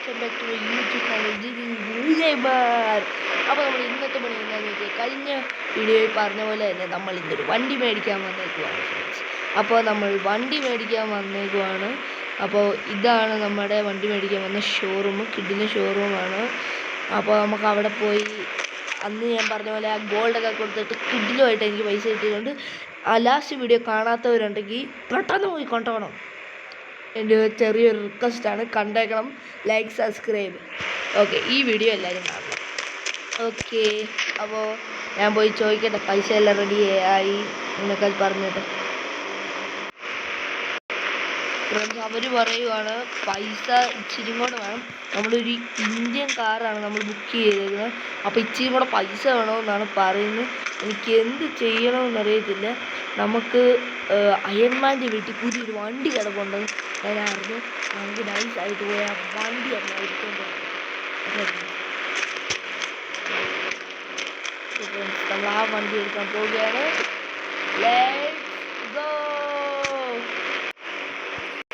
Welcome back to YouTube channel. അപ്പോൾ നമ്മൾ ഇന്നത്തെ പണി എന്താണെന്ന് വെച്ചാൽ കഴിഞ്ഞ വീഡിയോയിൽ പറഞ്ഞ പോലെ തന്നെ നമ്മൾ ഇന്നൊരു വണ്ടി മേടിക്കാൻ വന്നേക്കുവാണ് ഫ്രണ്ട്സ്. അപ്പോൾ നമ്മൾ വണ്ടി മേടിക്കാൻ വന്നേക്കുവാണ്. അപ്പോൾ ഇതാണ് നമ്മുടെ വണ്ടി മേടിക്കാൻ വന്ന ഷോറൂം, കിഡിലെ ഷോറൂമാണ്. അപ്പോൾ നമുക്ക് അവിടെ പോയി അന്ന് ഞാൻ പറഞ്ഞ പോലെ ആ ഗോൾഡൊക്കെ കൊടുത്തിട്ട് കിഡിലുമായിട്ട് എനിക്ക് പൈസ കിട്ടിയതുകൊണ്ട് ആ ലാസ്റ്റ് വീഡിയോ കാണാത്തവരുണ്ടെങ്കിൽ പെട്ടെന്ന് പോയി കൊണ്ടുപോകണം. എൻ്റെ ചെറിയൊരു റിക്വസ്റ്റാണ്, കണ്ടേക്കണം, ലൈക്ക് സബ്സ്ക്രൈബ്. ഓക്കെ, ഈ വീഡിയോ എല്ലാവരും കാണണം. ഓക്കെ, അപ്പോൾ ഞാൻ പോയി ചോദിക്കട്ടെ, പൈസ എല്ലാം റെഡി ആയി എന്നൊക്കെ പറഞ്ഞിട്ട്. ഫ്രണ്ട്സ്, അവർ പറയുവാണ് പൈസ ഇച്ചിരി കൂടെ വേണം. നമ്മളൊരു ഇന്ത്യൻ കാറാണ് നമ്മൾ ബുക്ക് ചെയ്തേക്കുന്നത്. അപ്പോൾ ഇച്ചിരി കൂടെ പൈസ വേണമെന്നാണ് പറയുന്നത്. എനിക്ക് എന്ത് ചെയ്യണമെന്നറിയത്തില്ല. നമുക്ക് അയൺമാൻ്റെ വീട്ടിൽ പുതിയൊരു വണ്ടി കിടപ്പുണ്ട്. ഞാൻ അറിഞ്ഞു നമുക്ക് നൈസായിട്ട് പോയി ആ വണ്ടി തന്നെ എടുക്കേണ്ടത്. നമ്മൾ ആ വണ്ടി എടുക്കാൻ പോവുകയാണ്.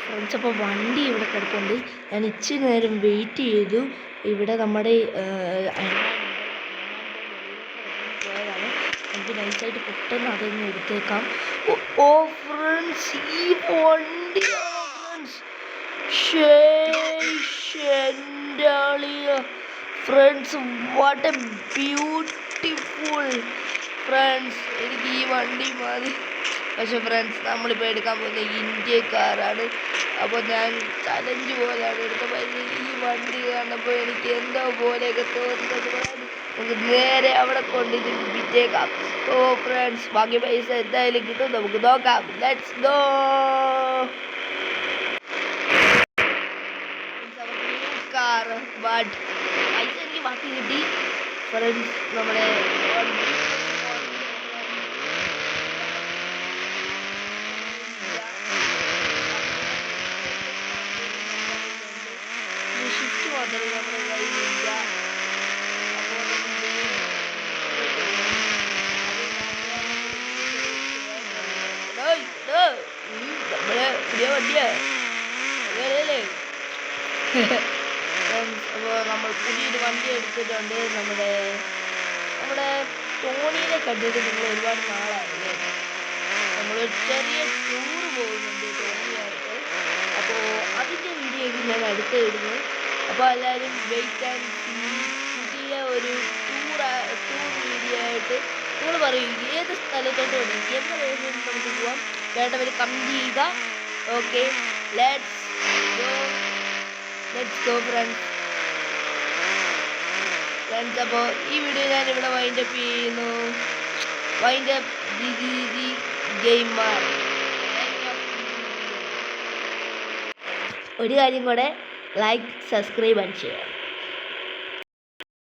ഫ്രണ്ട്സ്, അപ്പോൾ വണ്ടി ഇവിടെ കിടപ്പുണ്ട്. ഞാൻ ഇച്ചിരി നേരം വെയിറ്റ് ചെയ്തു. ഇവിടെ നമ്മുടെ പോയതാണ്. നമുക്ക് നൈസായിട്ട് പെട്ടെന്ന് അതൊന്ന് എടുത്തേക്കാം. ഓ ഫ്രണ്ട്സ്, ഈ വണ്ടിയാണ് friends. What A beautiful friends. എനിക്ക് ഈ വണ്ടി മതി. പക്ഷെ ഫ്രണ്ട്സ്, നമ്മളിപ്പോൾ എടുക്കാൻ പോകുന്ന ഇന്ത്യക്കാരാണ്. അപ്പോൾ ഞാൻ ചലഞ്ച് പോലെയാണ് എടുത്തത്. ഈ വണ്ടി കാണുമ്പോൾ എനിക്ക് എന്തോ പോലെയൊക്കെ തോന്നുന്നത്. നമുക്ക് നേരെ അവിടെ കൊണ്ടിട്ട് വിറ്റേക്കാം. ഓ ഫ്രണ്ട്സ്, ബാക്കി പൈസ എന്തായാലും കിട്ടും, നമുക്ക് നോക്കാം. Let's go. ബട്ട് പൈസ എനിക്ക് ബാക്കി കിട്ടി ഫ്രണ്ട്സ്. നമ്മുടെ ഷിഫ്റ്റ് മാത്രമേ നമ്മുടെ കയ്യിലില്ല. അപ്പോൾ നമ്മുടെ പുതിയ വണ്ടിയാണ് അങ്ങനെയല്ലേ. അപ്പോൾ നമ്മൾ പുതിയൊരു വണ്ടി എടുത്തിട്ടുണ്ട്. നമ്മുടെ ടോണിയെ കണ്ടിട്ട് നിങ്ങൾ ഒരുപാട് നാളായില്ലേ. നമ്മളൊരു ചെറിയ ടൂർ പോകുന്നുണ്ട് ടോണിയായിട്ട്. അപ്പോൾ അതിൻ്റെ വീഡിയോ ഞാൻ അടുത്ത് ഇടുന്നു. അപ്പോൾ എല്ലാവരും വെയിറ്റ് ആൻഡ് സീ. പുതിയ ഒരു ടൂർ വീഡിയോ ആയിട്ട് നിങ്ങൾ പറയും ഏത് സ്ഥലത്തോട്ട് വേണം, എവിടെ വേണമെങ്കിലും നമുക്ക് പോവാം. വേണ്ടവർ കമൻറ്റ് ചെയ്യുക. Okay, let's go friends. അപ്പോൾ ഈ വീഡിയോ ഞാൻ ഇവിടെ വൈൻഡപ്പ് ചെയ്യുന്നു. Wind up gamer. ഒരു കാര്യം കൂടെ, ലൈക്ക് സബ്സ്ക്രൈബ് ആൻഡ് ഷെയർ.